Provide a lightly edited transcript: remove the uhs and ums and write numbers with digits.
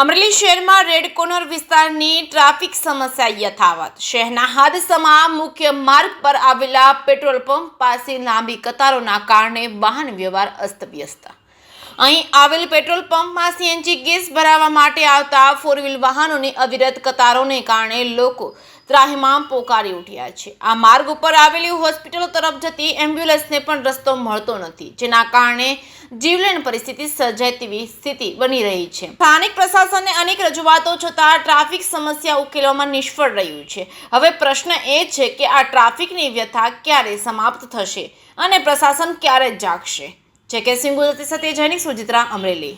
અમરેલી શહેરમાં red corner વિસ્તારની traffic સમસ્યા યથાવત। શહેરના હાદસામાં મુખ્ય માર્ગ પર આવેલા પેટ્રોલ પંપ પાસે લાંબી કતારોના કારણે વાહન વ્યવહાર અસ્તવ્યસ્ત। અહીં આવેલ પેટ્રોલ પંપમાં સીએનજી ગેસ ભરાવવા માટે આવતા ફોર વ્હીલ વાહનોની અવિરત કતારોને કારણે લોકો ત્રાહિમામ પોકારી ઉઠ્યા છે। આ માર્ગ ઉપર આવેલી હોસ્પિટલો તરફ જતી એમ્બ્યુલન્સને પણ રસ્તો મળતો નથી, જેના કારણે જીવલેણ પરિસ્થિતિ સર્જાય તેવી સ્થિતિ બની રહી છે। સ્થાનિક પ્રશાસનને અનેક રજૂઆતો છતાં ટ્રાફિક સમસ્યા ઉકેલવામાં નિષ્ફળ રહ્યું છે। હવે પ્રશ્ન એ છે કે આ ટ્રાફિકની વ્યથા ક્યારે સમાપ્ત થશે અને પ્રશાસન ક્યારે જાગશે। જે કે સિંહ ગુજરાતી સાથે જૈનિક સુજિત્રા, અમરેલી।